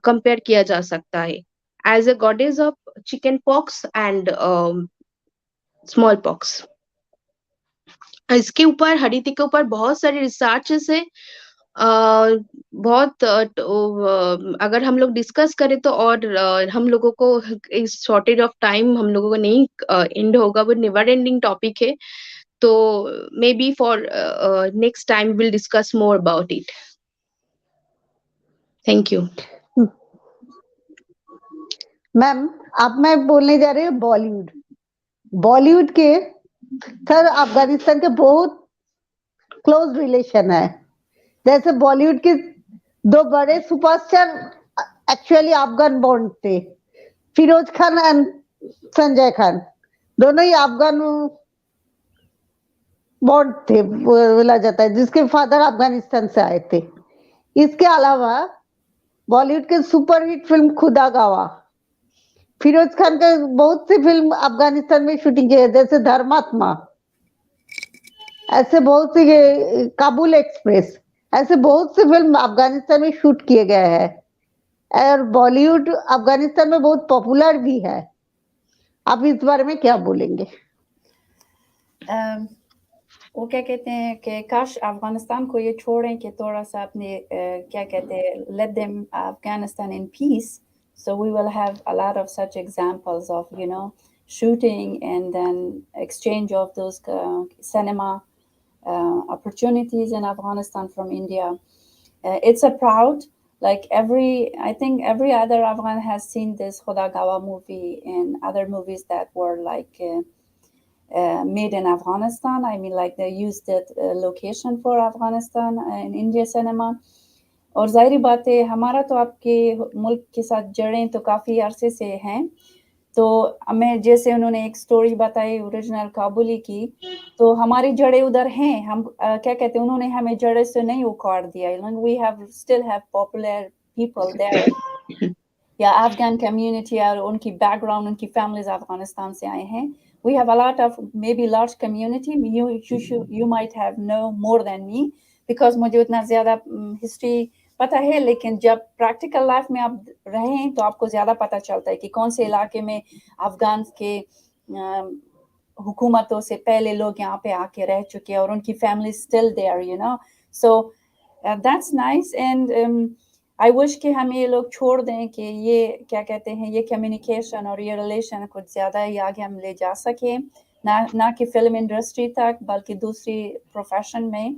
कंपेयर किया जा सकता है as a goddess of chicken pox and small pox. इसके ऊपर हरिति के ऊपर बहुत सारे रिसर्चेस है, बहुत अगर हम लोग डिस्कस करें तो और हम लोगों को इस शॉर्टेज ऑफ टाइम हम लोगों को नहीं एंड होगा, वो नेवर एंडिंग टॉपिक है. तो may be for next time will discuss more about it. Thank you ma'am. अब मैं बोलने जा रही हूँ बॉलीवुड. बॉलीवुड के सर अफगानिस्तान के बहुत क्लोज रिलेशन है. जैसे बॉलीवुड के दो बड़े सुपरस्टार एक्चुअली अफगान बॉर्न थे, फिरोज खान एंड संजय खान. दोनों ही अफगान बॉर्न थे बोला जाता है, जिसके फादर अफगानिस्तान से आए थे. इसके अलावा बॉलीवुड के सुपरहिट फिल्म खुदा गवाह, फिरोज खान के बहुत सी फिल्म अफगानिस्तान में शूटिंग की है, जैसे धर्मात्मा, ऐसे बहुत सी, काबुल एक्सप्रेस, ऐसे बहुत सी फिल्म अफगानिस्तान में शूट किए गए हैं. और बॉलीवुड अफगानिस्तान में बहुत पॉपुलर भी है. आप इस बारे में क्या बोलेंगे? वो क्या कहते हैं कि काश अफगानिस्तान को ये छोड़ें कि थोड़ा सा अपने क्या कहते हैं, let them Afghanistan in peace. So we will have a lot of such examples of, you know, shooting and then exchange of those cinema opportunities in Afghanistan from India. It's a proud, like I think every other Afghan has seen this Khuda Gawa movie and other movies that were like made in Afghanistan. I mean, like they used that location for Afghanistan in India cinema. और ज़ाहिर बात है हमारा तो आपके मुल्क के साथ जड़ें तो काफ़ी अरसे से हैं, तो हमें जैसे उन्होंने एक स्टोरी बताई ओरिजिनल काबुली की, तो हमारी जड़ें उधर हैं, हम क्या कहते हैं, उन्होंने हमें जड़ें से नहीं उखाड़ दिया, we have still have popular people there, या अफगान कम्युनिटी और उनकी बैकग्राउंड, उनकी फैमिलीज अफगानिस्तान से आए हैं. We have a lot of maybe large community. You might have know more than me because मुझे उतना ज़्यादा हिस्ट्री पता है, लेकिन जब प्रैक्टिकल लाइफ में आप रहे हैं तो आपको ज़्यादा पता चलता है कि कौन से इलाके में अफगान के हुकूमतों से पहले लोग यहाँ पे आके रह चुके हैं और उनकी family still there, you know. So that's nice. And I wish कि हम ये लोग छोड़ दें कि ये क्या कहते हैं, ये कम्युनिकेशन और ये रिलेशन कुछ ज़्यादा ही आगे हम ले जा सकें, ना कि फिल्म इंडस्ट्री तक बल्कि दूसरी प्रोफेशन में.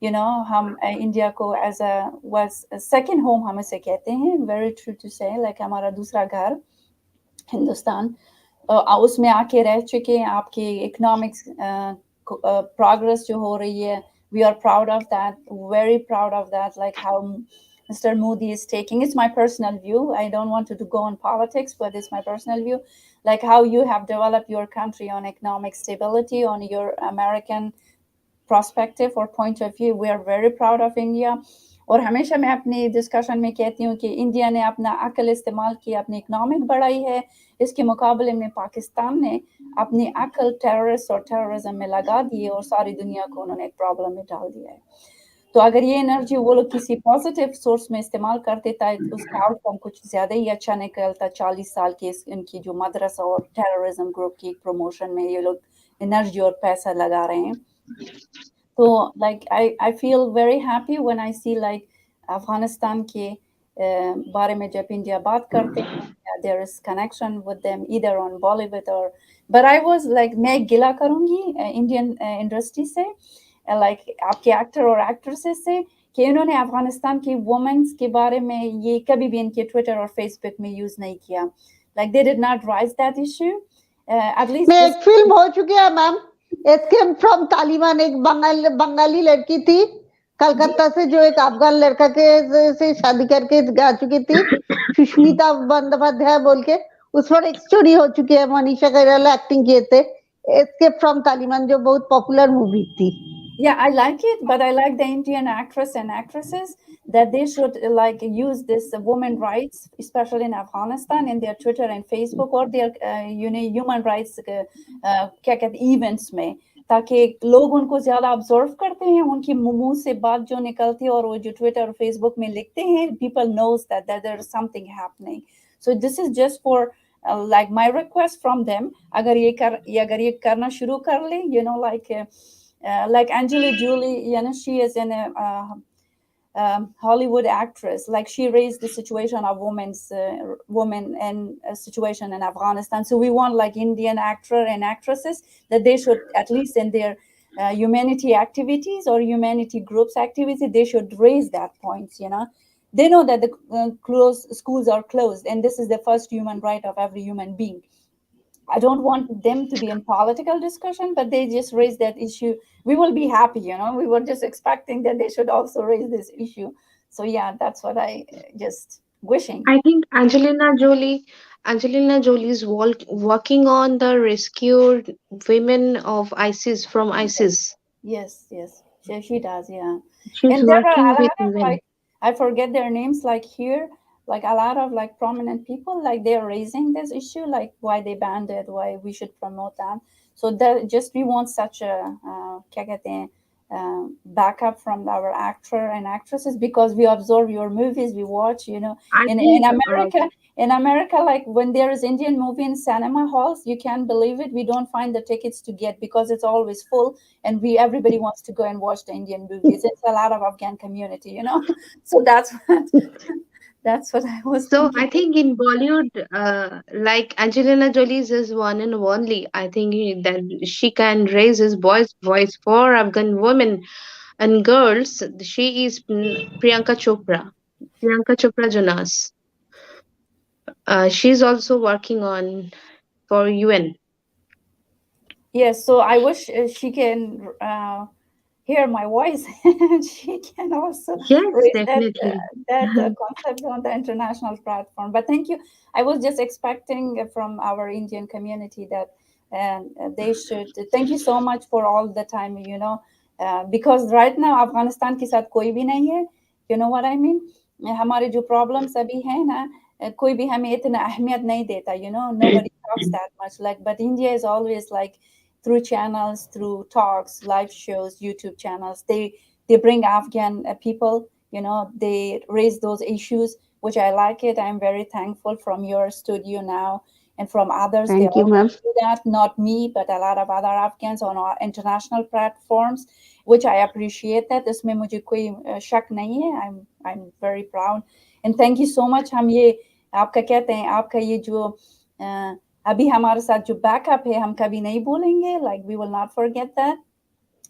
You know, हम इंडिया को एज अ सेकेंड होम हम इसे कहते हैं, वेरी ट्रू टू से, लाइक हमारा दूसरा घर हिंदुस्तान, उसमें आके रह चुके हैं. आपकी इकोनॉमिक्स प्रोग्रेस जो हो रही है, we are proud of that, very proud of that, like how Mr. Modi is taking, it's my personal view, I don't want to go on politics, but it's my personal view, like how you have developed your country on economic stability, on your American perspective or point of view. We are very proud of India. और हमेशा मैं अपनी discussion में कहती हूँ कि India ने अपना अकल इस्तेमाल की, अपनी इकोनॉमिक बढ़ाई है, इसके मुकाबले में पाकिस्तान ने अपनी अकल टेररिस्ट और टेररिज्म में लगा दी है और सारी दुनिया को उन्होंने एक प्रॉब्लम में डाल दिया है. तो अगर ये एनर्जी वो लोग किसी पॉजिटिव सोर्स में इस्तेमाल करते थे तो उसका आउटकम कुछ ज़्यादा ही अच्छा निकलता. 40 साल के इनकी जो मदरसा और टेररिज्म ग्रुप की प्रमोशन में ये लोग एनर्जी और पैसा लगा रहे हैं. So like I feel very happy when I see like Afghanistan के बारे में जब इंडिया बात करते हैं, there is connection with them either on Bollywood or, but I was like मैं गिला करूँगी इंडियन इंडस्ट्री से, like आपके एक्टर और एक्ट्रेसेस से कि इन्होंने अफगानिस्तान की वुमेन्स के बारे में ये कभी भी इनके ट्विटर और फेसबुक में यूज नहीं किया. Like they did not raise that issue. At least में एक फिल्म हो चुकी है मैम, एस्केप फ्रॉम तालिबान, एक बंगाली लड़की थी कलकत्ता से जो एक अफगान लड़का के से शादी करके जा चुकी थी, सुष्मिता बंदोपाध्याय बोल के, उस पर एक स्टोरी हो चुकी है, मनीषा कैराला एक्टिंग किए थे, एस्केप फ्रॉम तालिबान, जो बहुत पॉपुलर मूवी थी. Yeah, I like it, but I like the Indian actress and actresses that they should like use this women rights, especially in Afghanistan, in their Twitter and Facebook or their human rights क्या कहते events में, ताकि लोग उनको ज़्यादा observe करते हैं, उनकी मुंह से बात जो निकलती है और वो जो ट्विटर और फेसबुक में लिखते हैं, people knows that there is something happening. So this is just for like my request from them. अगर ये करना शुरू कर ले, you know, like Angela Jolie, you know, she is in a Hollywood actress. Like she raised the situation of women and a situation in Afghanistan. So we want like Indian actor and actresses that they should at least in their humanity activities or humanity groups activity, they should raise that point. You know, they know that the schools are closed, and this is the first human right of every human being. I don't want them to be in political discussion, but they just raise that issue. We will be happy, you know. We were just expecting that they should also raise this issue. So yeah, that's what I just wishing. I think Angelina Jolie is working on the rescued women of ISIS from ISIS. Yes, she does, yeah. She's And there are working a with lot of women. like, I forget their names, like here, like a lot of like prominent people, like they're raising this issue, like why they banned it, why we should promote that. So that just we want such a क्या कहते हैं, backup from our actor and actresses, because we observe your movies, we watch, you know, I in think America, like when there is Indian movie in cinema halls, you can't believe it, we don't find the tickets to get because it's always full, and everybody wants to go and watch the Indian movies. It's a lot of Afghan community, you know. So that's what I was so. thinking. I think in Bollywood, like Angelina Jolie's is one and only. I think that she can raise his voice for Afghan women and girls. She is Priyanka Chopra. Priyanka Chopra Jonas. She's also working on for UN. Yes, so I wish she can hear my voice and she can also Yes, raise definitely. that concept on the international platform. But thank you. I was just expecting from our Indian community that they should. Thank you so much for all the time. Because right now Afghanistan के साथ कोई भी नहीं है. You know what I mean? हमारे जो problems अभी है ना, कोई भी हमें इतना अहमियत नहीं देता. Nobody talks that much. But India is always like through channels, through talks, live shows, YouTube channels. They bring Afghan people. They raise those issues, which I like it. I'm very thankful from your studio now and from others. They Thank you, also ma'am. do that. Not me, but a lot of other Afghans on our international platforms, which I appreciate that. इसमें मुझे कोई शक नहीं है. I'm very proud and thank you so much. हम ये आपका कहते हैं आपका ये जो अभी हमारे साथ जो बैकअप है हम कभी नहीं भूलेंगे. We will not forget that.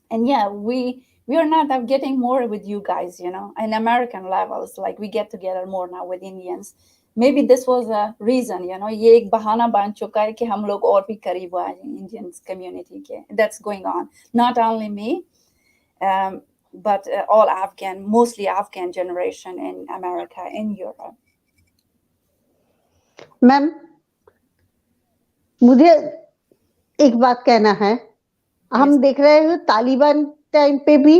And yeah, we are not getting more with you guys, in American levels. We get together more now with Indians. Maybe this was a reason, ये एक बहाना बन चुका है कि हम लोग और भी करीब आए Indian community के. That's going on. Not only me, but all Afghan, mostly Afghan generation in America, in Europe. Ma'am, मुझे एक बात कहना है. हम देख रहे हैं तालिबान टाइम पे भी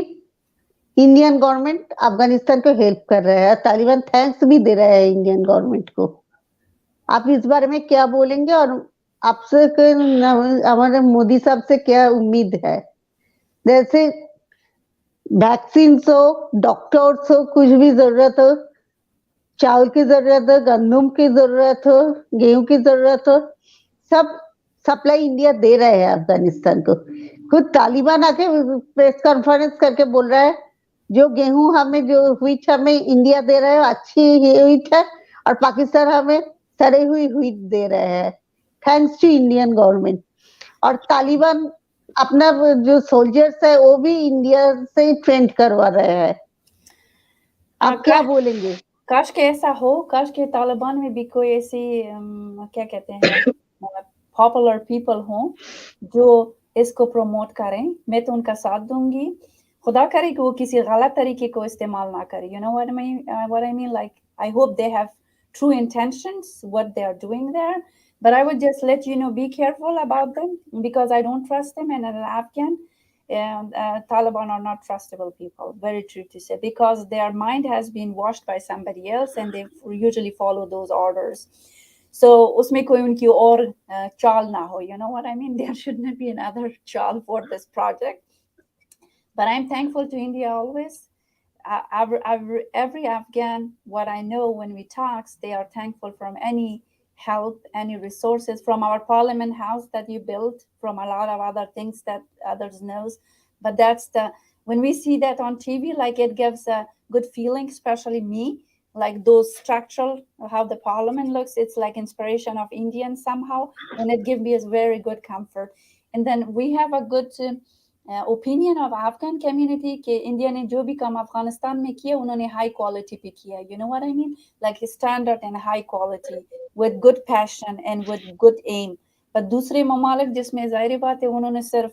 इंडियन गवर्नमेंट अफगानिस्तान को हेल्प कर रहा है. तालिबान थैंक्स भी दे रहा है इंडियन गवर्नमेंट को. आप इस बारे में क्या बोलेंगे और आपसे हमारे मोदी साहब से क्या उम्मीद है? जैसे वैक्सीन हो, डॉक्टर्स हो, कुछ भी जरूरत हो, चावल की जरूरत हो, गंदम की जरूरत हो, गेहूं की जरूरत हो, सब सप्लाई इंडिया दे रहे हैं अफगानिस्तान को. खुद तालिबान आके प्रेस कॉन्फ्रेंस करके बोल रहा है जो गेहूं हमें, जो व्हीट हमें इंडिया दे रहा है अच्छी व्हीट है और पाकिस्तान हमें सड़ी हुई व्हीट दे रहे हैं. Thanks to Indian government. और तालिबान अपना जो सोल्जर्स है वो भी इंडिया से ही ट्रेन करवा रहे हैं. आप क्या बोलेंगे? काश के ऐसा हो, काश के तालिबान में भी कोई ऐसी क्या कहते हैं पॉपुलर पीपल हों जो इसको प्रमोट करें. मैं तो उनका साथ दूंगी. खुदा करे कि वो किसी गलत तरीके को इस्तेमाल ना करें. You know what I mean? I hope they have true intentions what they are doing there. But I would just let you know, be careful about them because I don't trust them. And as an Afghan, and Taliban are not trustable people, very true to say, because their mind has been washed by somebody else and they usually follow those orders. So उसमें कोई उनकी और चाल ना हो. You know what I mean? There shouldn't be another चाल for this project. But I'm thankful to India always. Every Afghan, what I know when we talk, they are thankful from any help, any resources from our parliament house that you built, from a lot of other things that others knows. But when we see that on TV, it gives a good feeling, especially me, those structural, how the parliament looks, it's like inspiration of Indians somehow, and it gives me a very good comfort. And then we have a good opinion of Afghan community कि India ने जो भी काम अफगानिस्तान में किया उन्होंने high quality पे किया. You know what I mean? Standard and high quality with good passion and with good aim. But दूसरे ममालिक जिसमें जाहिर बात है उन्होंने सिर्फ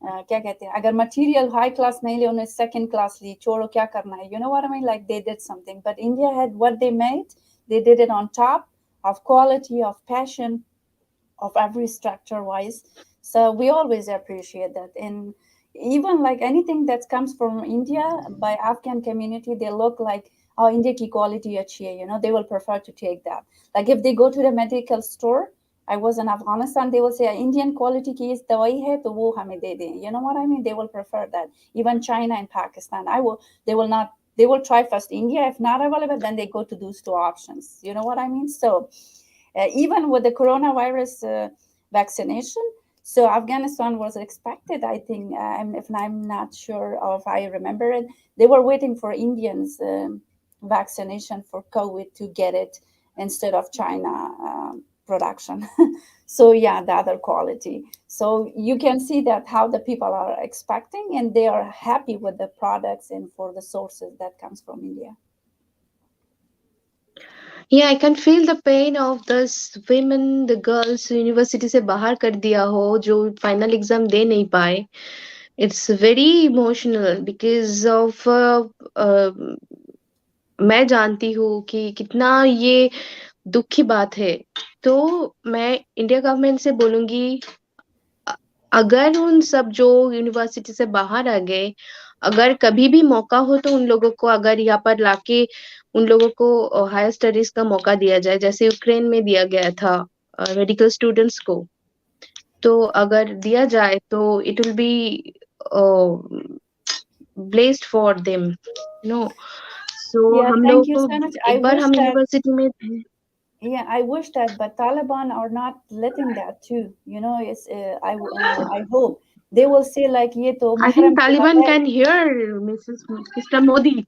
क्या कहते हैं, अगर material high class नहीं ले उन्होंने second class ली, छोड़ो क्या करना है. You know what I mean? They did something. But India had what they made. They did it on top of quality, of passion, of every structure wise. So we always appreciate that. And even anything that comes from India by Afghan community, they look like, oh, India ki quality achhi hai, they will prefer to take that. If they go to the medical store, I was in Afghanistan, they will say Indian quality ki is dawai hai to wo hame de dein. You know what I mean? They will prefer that. Even China and Pakistan, they will try first India. If not available, then they go to those two options. You know what I mean? So even with the coronavirus vaccination, so Afghanistan was expected, I think, if I'm not sure or if I remember it, they were waiting for Indians vaccination for COVID to get it instead of China production. So yeah, the other quality. So you can see that how the people are expecting and they are happy with the products and for the sources that comes from India. Yeah, I can feel the pain of this women, the girls university से बाहर कर दिया हो जो final exam दे नहीं पाए. It's very emotional because of मैं जानती हूँ कि कितना ये दुख की बात है. तो मैं इंडिया गवर्नमेंट से बोलूंगी, अ- अगर उन सब जो यूनिवर्सिटी से बाहर आ गए, अगर कभी भी मौका हो तो उन लोगों को अगर यहाँ पर लाके उन लोगों को हायर स्टडीज का मौका दिया जाए, जैसे यूक्रेन में दिया गया था मेडिकल स्टूडेंट्स को. तो अगर दिया जाए तो it will be blessed for them, no. So Yeah, हम thank लोगों you को so much. I एक बार wish हम that, यूनिवर्सिटी में, yeah, I wish that, but Taliban are not letting that too. You know, it's I hope they will say like, "Ye to I think mahram ki baat Taliban hai." can hear Mr. Modi.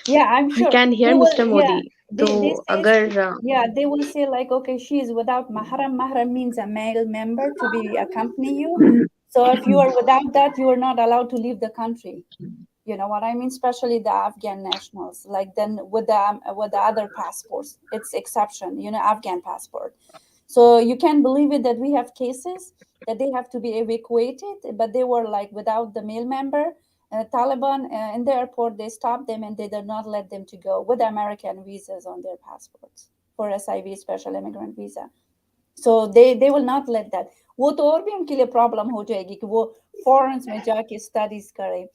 Yeah, I'm He sure can hear they will. Mr. Yeah, Modi. they तो say, अगर yeah, they will say like, okay, she is without mahram. Mahram means a male member to be accompany you. So if you are without that, you are not allowed to leave the country. You know what I mean? Especially the Afghan nationals. Like then with the other passports, it's exception. You know, Afghan passport. So you can believe it that we have cases that they have to be evacuated, but they were like without the male member. Taliban in the airport, they stopped them and they did not let them to go with American visas on their passports for SIV, special immigrant visa. So they will not let that. वो तो और भी उनके लिए problem हो जाएगी कि वो फॉरेन्स में जाके स्टडीज करें.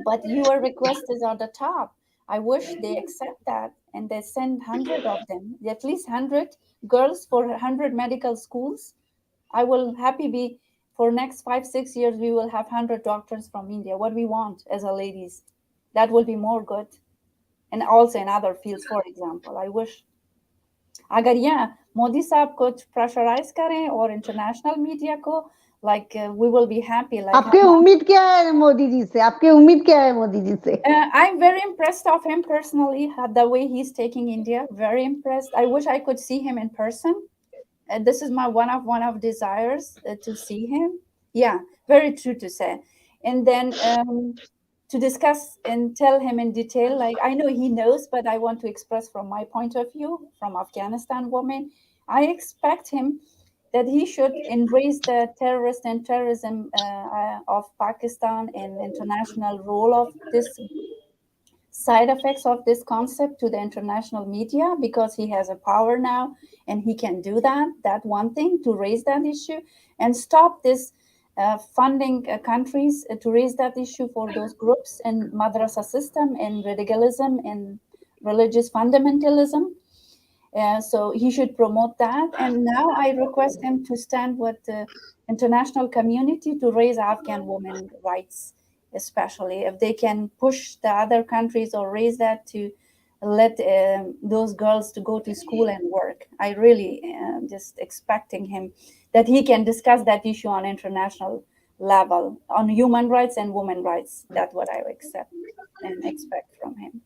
But your request is on the top. I wish they accept that and they send 100 of them, at least 100 girls for 100 medical schools. I will happy be for next 5 6 years we will have 100 doctors from India. What we want as a ladies, that will be more good, and also in other fields. For example, I wish अगर यहाँ मोदी साहब कुछ pressurise करें और international media को like we will be happy like आपके उम्मीद क्या है मोदी जी से? आपकी उम्मीद क्या है मोदी जी से? I'm very impressed of him personally, the way he's taking India. Very impressed. I wish I could see him in person. This is my one of desires to see him. Yeah, very true to say. And then to discuss and tell him in detail. Like I know he knows, but I want to express from my point of view, from Afghanistan woman. I expect him that he should embrace the terrorist and terrorism of Pakistan and international role of this side effects of this concept to the international media because he has a power now and he can do that one thing to raise that issue and stop this funding countries to raise that issue for those groups and madrasa system and radicalism and religious fundamentalism. So he should promote that. And now I request him to stand with the international community to raise Afghan women rights, especially if they can push the other countries or raise that to let those girls to go to school and work. I really just expecting him that he can discuss that issue on international level on human rights and women rights. That's what I accept and expect from him.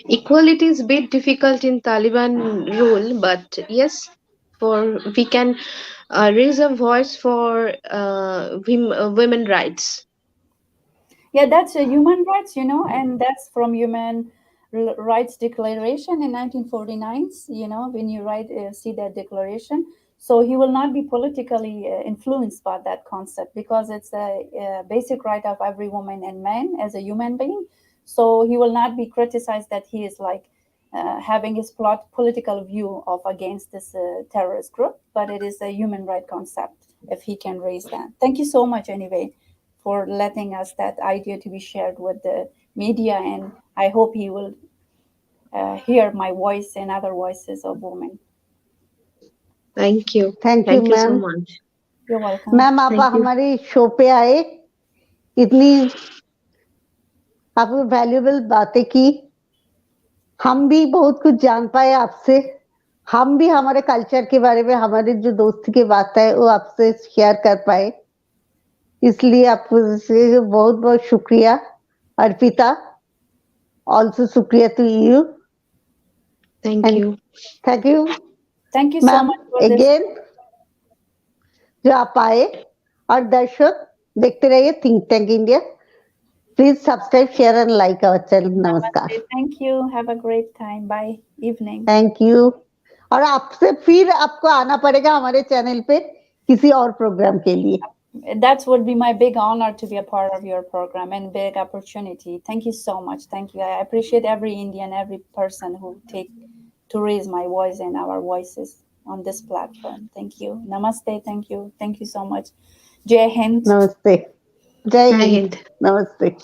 equality is a bit difficult in Taliban rule, but yes, for we can raise a voice for women rights. Yeah, that's a human rights, and that's from Human Rights Declaration in 1949. When you see that declaration, so he will not be politically influenced by that concept because it's a basic right of every woman and man as a human being. So he will not be criticized that he is like having his political view of against this terrorist group, but it is a human right concept if he can raise that. Thank you so much anyway for letting us that idea to be shared with the media. And I hope he will hear my voice and other voices of women. Thank you. Thank you Thank you so ma'am. much. You're welcome. Ma'am आप Thank you. हमारी show पे आए, इतनी आपने valuable बातें की, हम भी बहुत कुछ जान पाए आपसे, हम भी हमारे कल्चर के बारे में हमारी जो दोस्ती की बात है वो आपसे शेयर कर पाए, इसलिए आपसे बहुत बहुत शुक्रिया. अर्पिता, ऑल्सो शुक्रिया to you. Thank you. Thank you Thank you so ma'am much for this. Again जो आप आए. और दर्शक देखते रहिए think tank India. Please subscribe, share and like our channel. Namaskar. Namaste. Thank you. Have a great time. Bye. Evening. Thank you. और आपसे फिर आपको आना पड़ेगा हमारे चैनल पे किसी और प्रोग्राम के लिए. That would be my big honor to be a part of your program and big opportunity. Thank you so much. Thank you. I appreciate every Indian, every person who take to raise my voice and our voices on this platform. Thank you. Namaste. Thank you. Thank you so much. Jai Hind. नमस्ते. जय Jai Hind. Hind. नमस्ते.